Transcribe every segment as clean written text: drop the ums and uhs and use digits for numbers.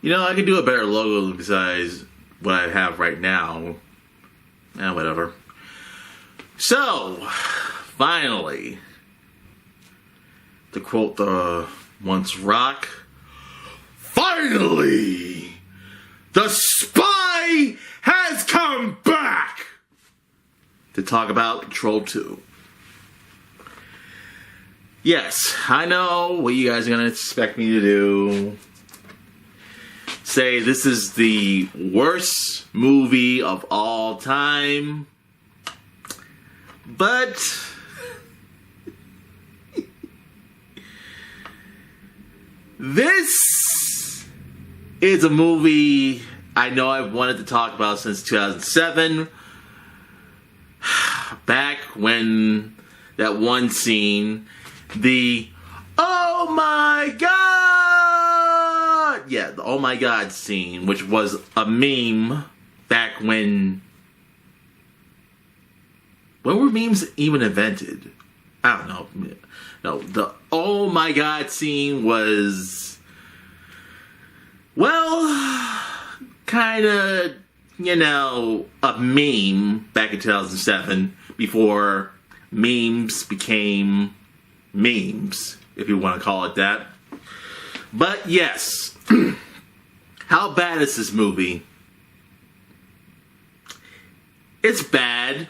You know, I could do a better logo besides what I have right now. Whatever. So, finally, to quote the once rock, finally, the spy has come back to talk about Troll 2. Yes, I know what you guys are going to expect me to do. Say this is the worst movie of all time. But this is a movie I know I've wanted to talk about since 2007. Back when that one scene, the "Oh my God!" Yeah, the "Oh my God" scene, which was a meme back when were memes even invented? I don't know. No, the "Oh my God" scene was, well, kind of, a meme back in 2007 before memes became memes, if you want to call it that. But yes, how bad is this movie? It's bad.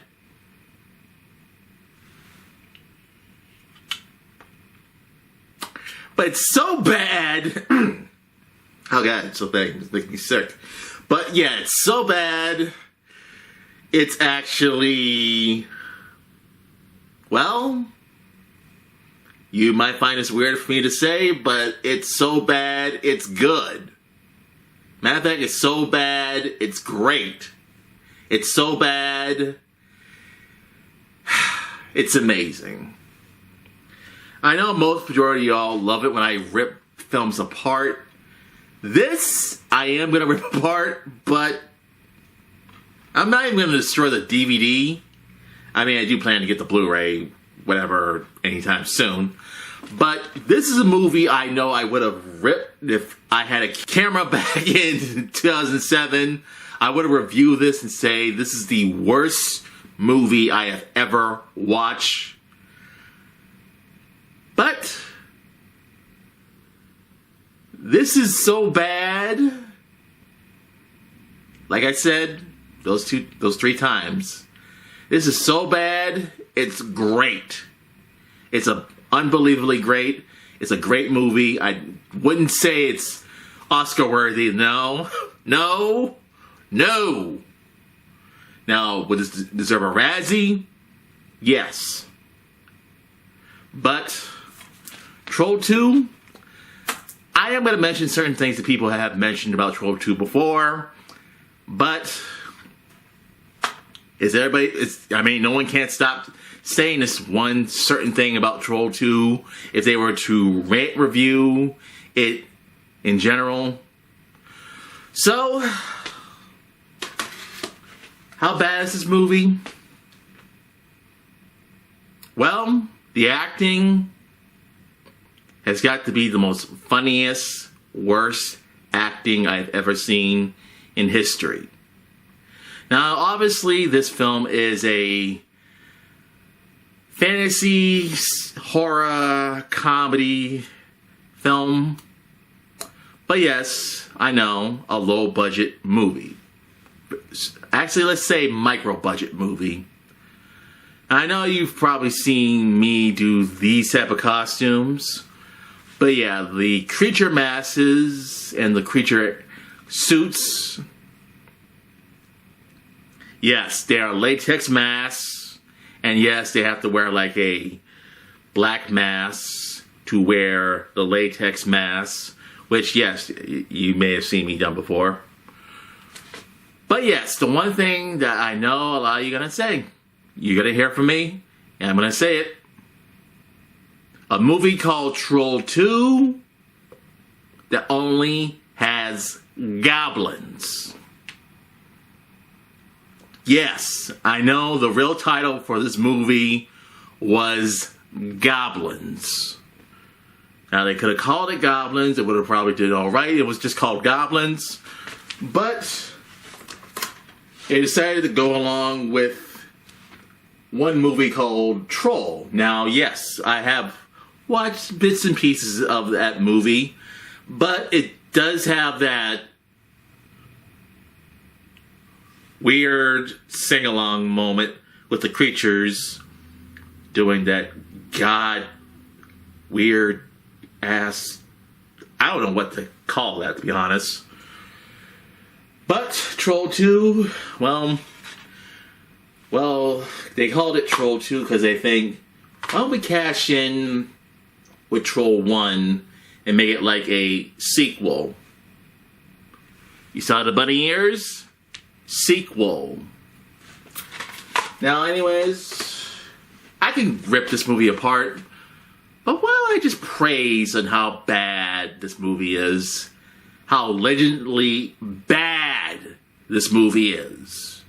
But it's so bad. Oh God, it's so bad. It's making me sick. But yeah, it's so bad. It's actually, well, you might find this weird for me to say, but it's so bad, it's good. Matter of fact, it's so bad, it's great. It's so bad, it's amazing. I know most majority of y'all love it when I rip films apart. This, I am going to rip apart, but I'm not even going to destroy the DVD. I mean, I do plan to get the Blu-ray, whatever, anytime soon. But this is a movie I know I would have ripped if I had a camera back in 2007. I would have reviewed this and say, this is the worst movie I have ever watched. But this is so bad. Like I said, those 3 times. This is so bad, it's great. It's unbelievably great. It's a great movie. I wouldn't say it's Oscar worthy. No. No. No. Now, would this deserve a Razzie? Yes. But Troll 2, I am going to mention certain things that people have mentioned about Troll 2 before, but no one can't stop saying this one certain thing about Troll 2 if they were to rate review it in general. So, how bad is this movie? Well, the acting has got to be the most funniest, worst acting I've ever seen in history. Now, obviously, this film is a fantasy, horror, comedy film. But yes, I know, a low-budget movie. Actually, let's say micro-budget movie. I know you've probably seen me do these type of costumes. But yeah, the creature masks and the creature suits, yes, they are latex masks. And yes, they have to wear like a black mask to wear the latex mask. Which, yes, you may have seen me done before. But yes, the one thing that I know a lot of you are going to say, you're going to hear from me, and I'm going to say it. A movie called Troll 2 that only has goblins. Yes, I know the real title for this movie was Goblins. Now, they could have called it Goblins. It would have probably did all right. It was just called Goblins. But they decided to go along with one movie called Troll. Now, yes, I have watched bits and pieces of that movie, but it does have that weird sing-along moment with the creatures doing that weird ass, I don't know what to call that, to be honest. But Troll 2, well, they called it Troll 2 because they think, why don't we cash in with Troll 1 and make it like a sequel? You saw the bunny ears? Sequel. Now, anyways, I can rip this movie apart, but why don't I just praise on how bad this movie is? How legendly bad this movie is.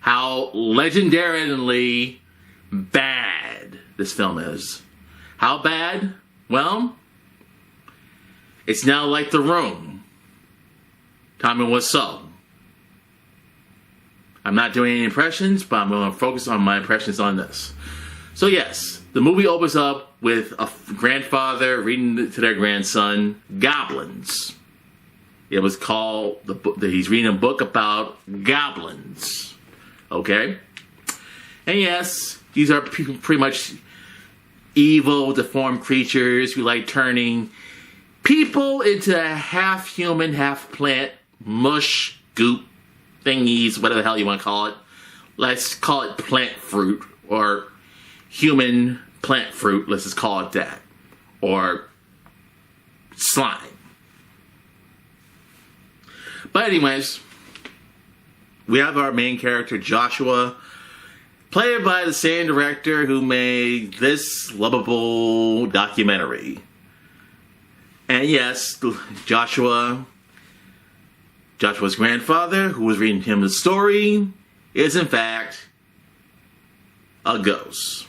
How legendarily bad this film is. How bad? Well, it's now like The Room. Tell me what's so. I'm not doing any impressions, but I'm going to focus on my impressions on this. So yes, the movie opens up with a grandfather reading to their grandson, Goblins. It was called, he's reading a book about goblins. Okay? And yes, these are pretty much evil, deformed creatures who like turning people into half-human, half-plant mush, goop, thingies, whatever the hell you want to call it. Let's call it plant fruit, or human plant fruit, let's just call it that. Or slime. But anyways, we have our main character, Joshua, played by the same director who made this lovable documentary. And yes, Joshua's grandfather, who was reading him the story, is in fact a ghost.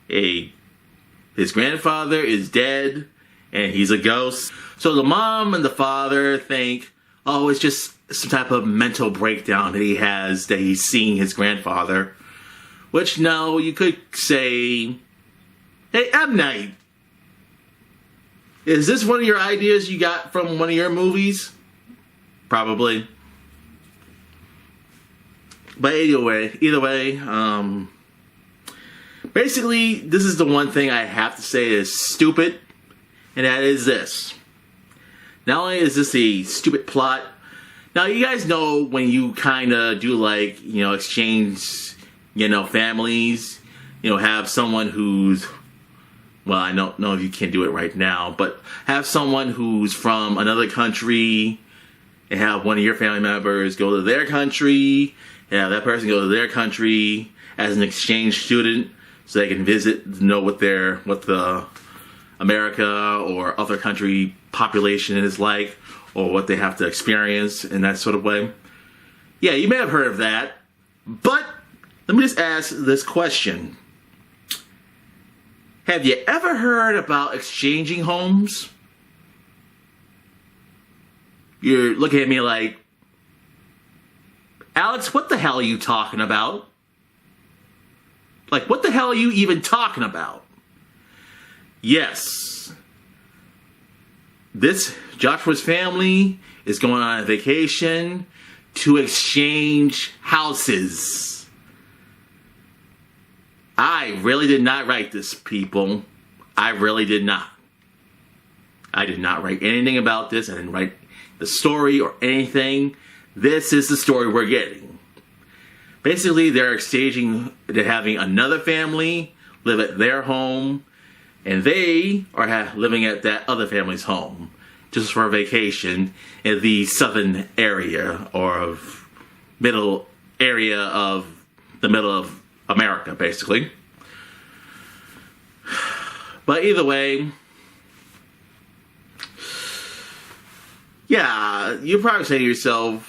His grandfather is dead, and he's a ghost. So the mom and the father think, oh, it's just some type of mental breakdown that he has, that he's seeing his grandfather. Which, no, you could say, hey, M. Night, is this one of your ideas you got from one of your movies? Probably. But either way, basically, this is the one thing I have to say is stupid, and that is this. Not only is this a stupid plot, now you guys know when you kind of do like, exchange, families, have someone who's, well, I don't know if you can do it right now, but have someone who's from another country and have one of your family members go to their country, and have that person go to their country as an exchange student so they can visit, know what the America or other country population is like, or what they have to experience in that sort of way. Yeah, you may have heard of that, but let me just ask this question. Have you ever heard about exchanging homes? You're looking at me like, Alex, what the hell are you talking about? Like, what the hell are you even talking about? Yes. Joshua's family is going on a vacation to exchange houses. I really did not write this, people. I really did not. I did not write anything about this. I didn't write the story or anything. This is the story we're getting. Basically, they're having another family live at their home, and they are living at that other family's home just for a vacation in the southern area or of middle area of the middle of America, basically. But either way, yeah, you probably say to yourself,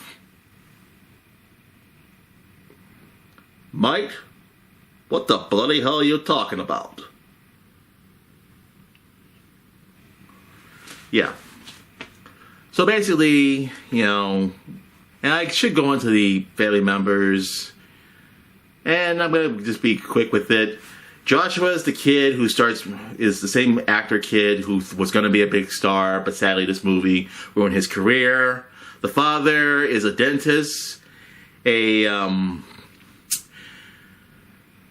Mike, what the bloody hell are you talking about? Yeah. So basically, you know, and I should go into the family members, and I'm going to just be quick with it. Joshua is the kid who is the same actor kid who was going to be a big star, but sadly this movie ruined his career. The father is a dentist, a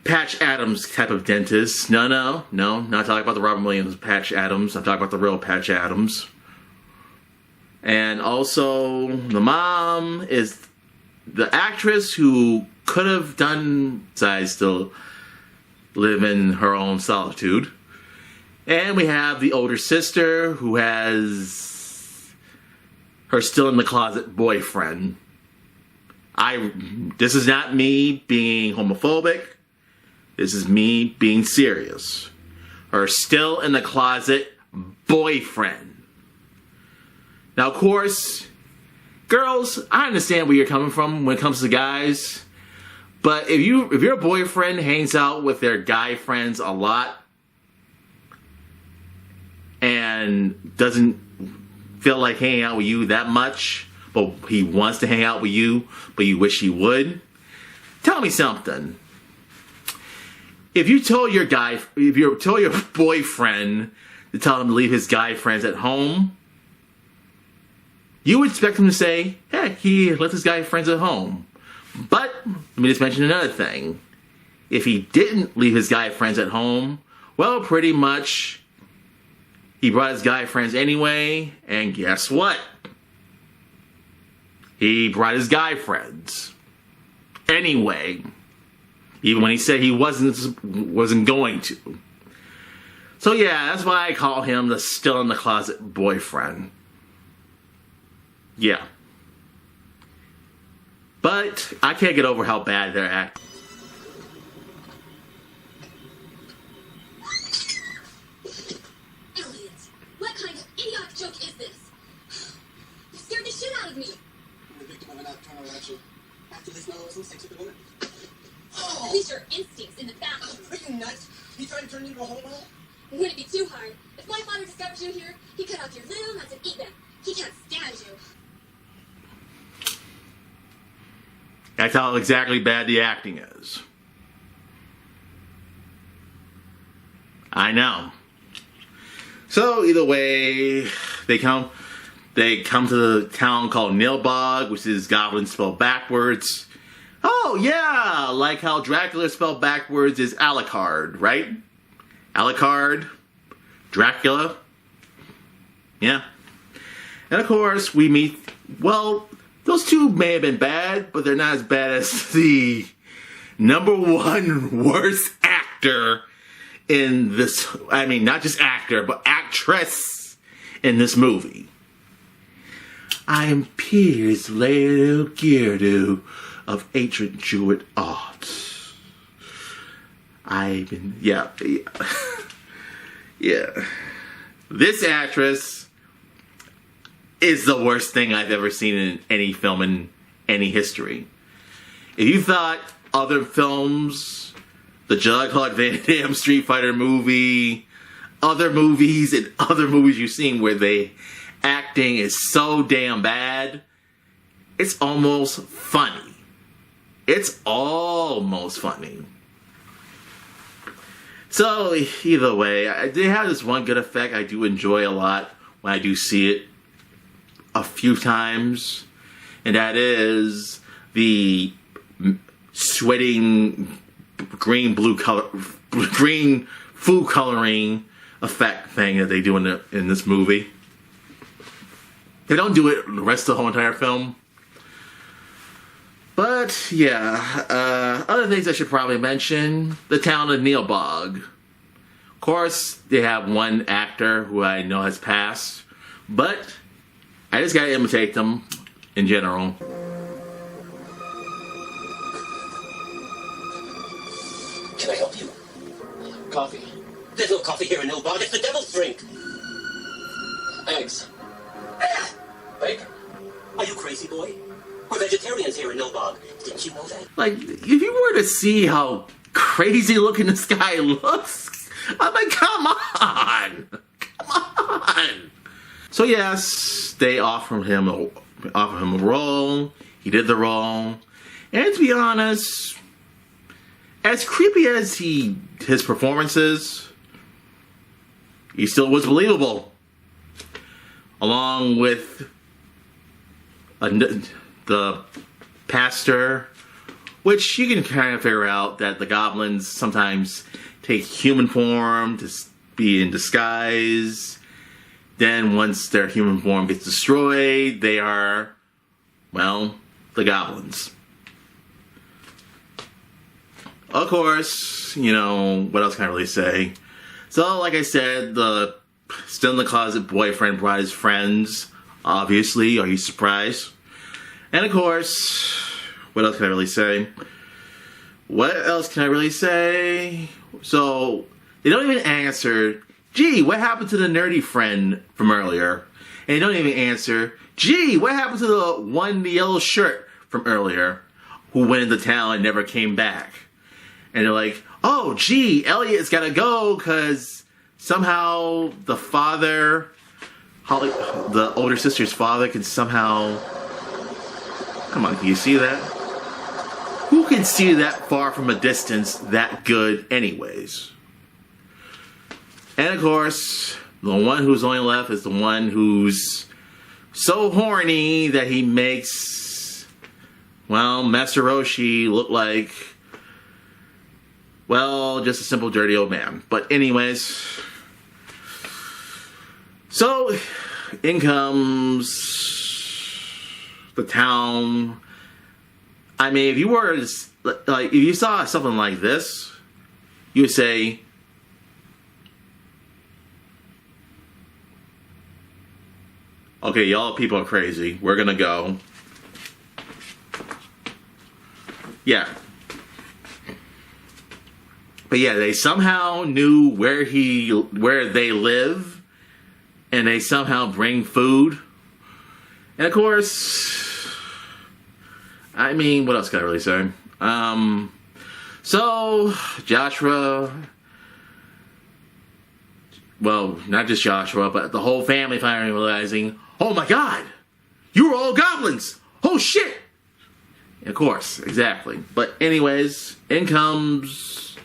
Patch Adams type of dentist. No, not talking about the Robin Williams Patch Adams. I'm talking about the real Patch Adams. And also, the mom is the actress who could have done besides still live in her own solitude. And we have the older sister who has her still in the closet boyfriend. This is not me being homophobic. This is me being serious. Her still in the closet boyfriend. Now, of course, girls, I understand where you're coming from when it comes to guys. But if your boyfriend hangs out with their guy friends a lot and doesn't feel like hanging out with you that much, but he wants to hang out with you, but you wish he would, tell me something. If you told your boyfriend to tell him to leave his guy friends at home, you would expect him to say, "Hey, he left his guy friends at home." But let me just mention another thing. If he didn't leave his guy friends at home, well, pretty much he brought his guy friends anyway, and guess what? He brought his guy friends anyway, even when he said he wasn't going to. So yeah, that's why I call him the still in the closet boyfriend. Yeah. But I can't get over how bad they're acting. Elliot, what kind of idiotic joke is this? You scared the shit out of me. I'm the victim of an nocturnal rapture. After this fellow was listening to the woman. Oh. At least your instincts in the back. Are you nuts? You trying to turn me into a homo? Wouldn't it be too hard? If my father discovers you here, he'd cut off your little nuts and eat them. He can't stand you. That's how exactly bad the acting is. I know. So either way, they come to the town called Nilbog, which is Goblins spelled backwards. Oh yeah, like how Dracula spelled backwards is Alucard, right? Alucard, Dracula. Yeah. And of course, we meet, well, those two may have been bad, but they're not as bad as the #1 worst actor in this. I mean, not just actor, but actress in this movie. I am Piers Leogeardo of ancient Druid art. Yeah. This actress is the worst thing I've ever seen in any film in any history. If you thought other films, the Jean-Claude Van Damme Street Fighter movie, other movies you've seen where the acting is so damn bad, it's almost funny. It's almost funny. So, either way, they have this one good effect I do enjoy a lot when I do see it a few times, and that is the sweating green food coloring effect thing that they do in this movie. They don't do it the rest of the whole entire film. But yeah, other things I should probably mention: the town of Nilbog. Of course, they have one actor who I know has passed, but I just gotta imitate them in general. Can I help you? Coffee. There's no coffee here in Nilbog. It's the devil's drink. Eggs. Bacon. Are you crazy, boy? We're vegetarians here in Nilbog. Didn't you know that? Like, if you were to see how crazy looking this guy looks, I'm like, come on! Come on! So So yes, they offer him a role. He did the role, and to be honest, as creepy as his performances, he still was believable. Along with the pastor, which you can kind of figure out that the goblins sometimes take human form to be in disguise. Then once their human form gets destroyed, they are, well, the goblins. Of course, you know, what else can I really say? So, like I said, the still in the closet boyfriend brought his friends. Obviously, are you surprised? And of course, what else can I really say? What else can I really say? So, they don't even answer, gee, what happened to the nerdy friend from earlier? And they don't even answer, gee, what happened to the one in the yellow shirt from earlier who went into town and never came back? And they're like, oh, gee, Elliot's gotta go because somehow the father, the older sister's father, can somehow... Come on, can you see that? Who can see that far from a distance that good anyways? And of course, the one who's only left is the one who's so horny that he makes, well, Master Roshi look like, well, just a simple dirty old man. But anyways, so in comes the town. I mean, if you were, like, if you saw something like this, you would say, okay, y'all people are crazy. We're gonna go. Yeah. But yeah, they somehow knew where they live, and they somehow bring food. And of course, I mean, what else can I really say? So Joshua, well, not just Joshua, but the whole family finally realizing, oh my god, you're all goblins! Oh shit! Of course, exactly. But anyways, in comes,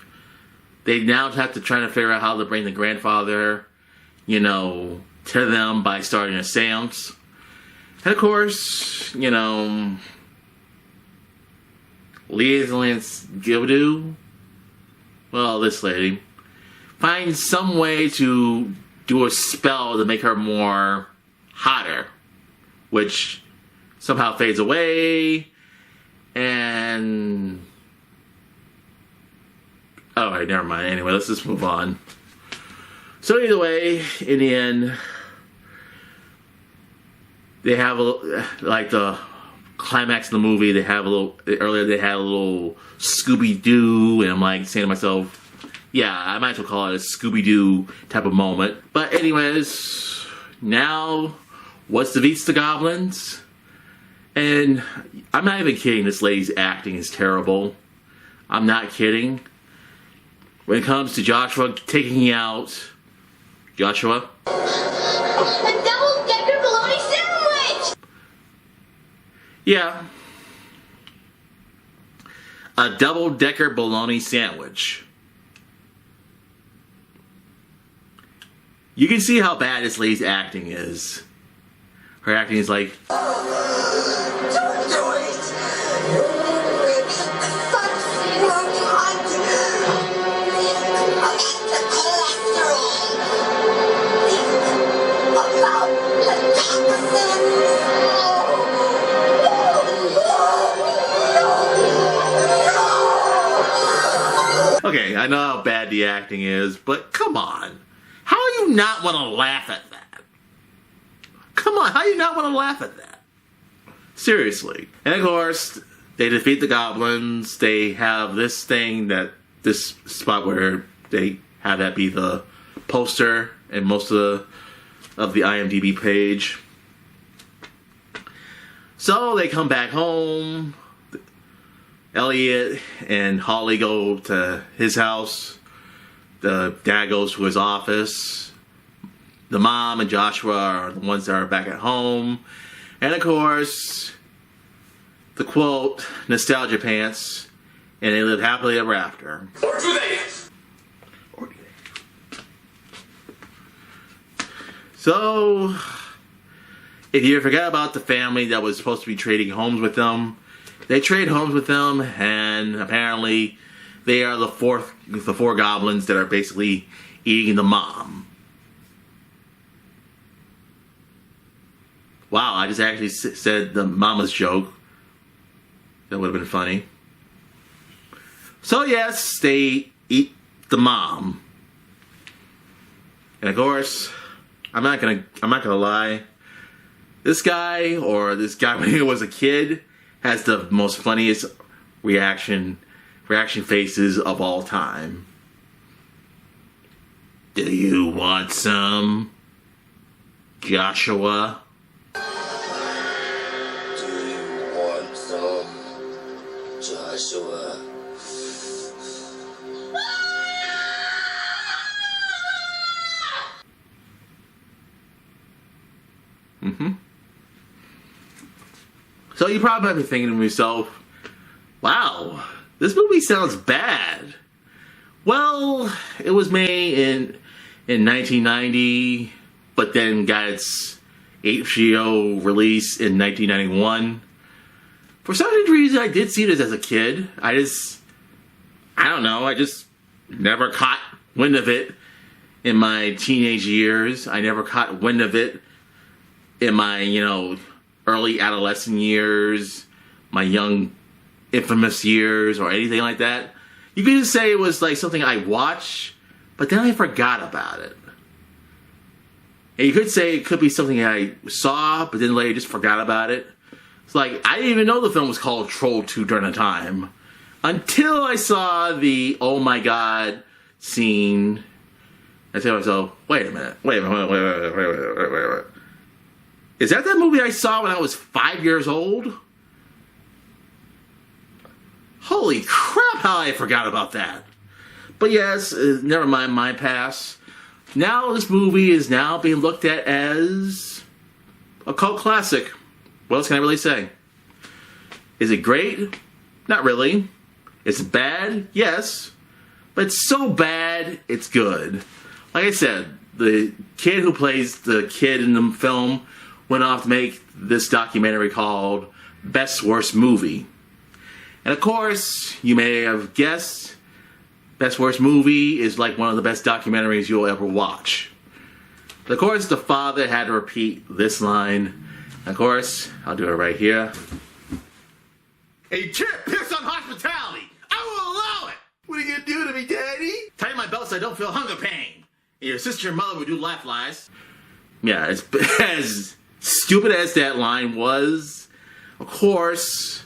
they now have to try to figure out how to bring the grandfather, you know, to them by starting a seance. And of course, you know, Lance Gildu, well, this lady, finds some way to do a spell to make her more hotter, which somehow fades away, and... Alright, never mind. Anyway, let's just move on. So either way, in the end, they have like the climax of the movie, they have a little, earlier they had a little Scooby-Doo, and I'm like saying to myself, yeah, I might as well call it a Scooby-Doo type of moment. But anyways, now, what's defeats the goblins? And I'm not even kidding, this lady's acting is terrible. I'm not kidding. When it comes to Joshua taking out... Joshua? A double-decker bologna sandwich! Yeah. A double-decker bologna sandwich. You can see how bad this lady's acting is. Her acting is like... Don't do it! It's such wrong hot! The cholesterol! About the toxins! Okay, I know how bad the acting is, but come on. How do you not want to laugh at that? Come on, how do you not want to laugh at that? Seriously. And of course, they defeat the goblins. They have this thing that, this spot where they have that be the poster and most of the IMDb page. So they come back home. Elliot and Holly go to his house. The dad goes to his office. the mom and Joshua are the ones that are back at home. And of course, the quote, nostalgia pants, and they live happily ever after. Or do they? So, if you forget about the family that was supposed to be trading homes with them, they trade homes with them, and apparently they are the four goblins that are basically eating the mom. Wow, I just actually said the mama's joke. That would have been funny. So yes, they eat the mom. And of course, I'm not gonna lie. This guy when he was a kid has the most funniest reaction faces of all time. Do you want some, Joshua? Do you want some, Joshua? So you probably might be thinking to yourself, wow, this movie sounds bad. Well, it was made in 1990, but then got its HBO release in 1991. For some reason, I did see this as a kid. I just never caught wind of it in my teenage years. I never caught wind of it in my, early adolescent years, my young infamous years, or anything like that. You could just say it was like something I watched, but then I forgot about it. And you could say it could be something I saw, but then later just forgot about it. It's like, I didn't even know the film was called Troll 2 during the time. Until I saw the oh my god scene. I said to myself, wait a minute. Is that movie I saw when I was 5 years old? Holy crap, how I forgot about that. But yes, never mind my past. Now this movie is now being looked at as a cult classic. What else can I really say? Is it great? Not really. Is it bad? Yes. But it's so bad, it's good. Like I said, the kid who plays the kid in the film went off to make this documentary called Best Worst Movie. And of course, you may have guessed, Best Worst Movie is like one of the best documentaries you'll ever watch. But of course, the father had to repeat this line. And of course, I'll do it right here. Hey, Chip, piss on hospitality! I won't allow it! What are you gonna do to me, Daddy? Tighten my belt so I don't feel hunger pain. And your sister and mother would do laugh lies. Yeah, as stupid as that line was, of course,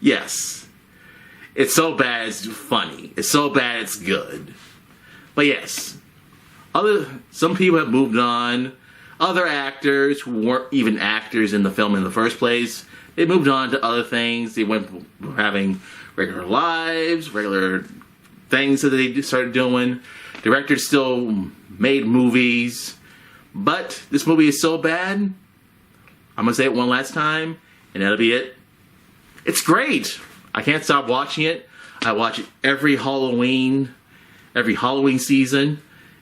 yes, it's so bad it's funny. It's so bad it's good. But yes, some people have moved on. Other actors who weren't even actors in the film in the first place, they moved on to other things. They went from having regular lives, regular things that they started doing. Directors still made movies. But this movie is so bad, I'm going to say it one last time, and that'll be it. It's great. I can't stop watching it. I watch it every Halloween season,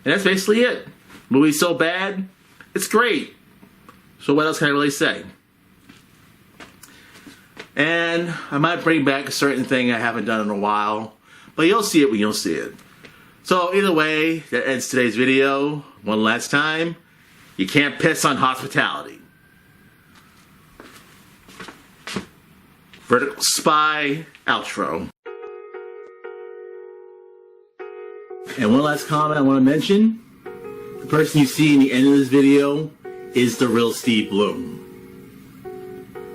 and that's basically it. The movie's so bad, it's great. So what else can I really say? And I might bring back a certain thing I haven't done in a while, but you'll see it when you'll see it. So either way, that ends today's video. One last time. You can't piss on hospitality. Vertical Spy outro. And one last comment I want to mention. The person you see in the end of this video is the real Steve Bloom.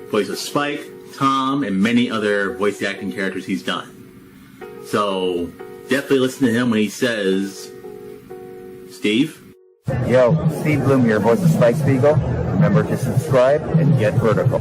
Voice of Spike, Tom, and many other voice acting characters he's done. So definitely listen to him when he says, Steve? Yo, Steve Bloom here, voice of Spike Spiegel. Remember to subscribe and get vertical.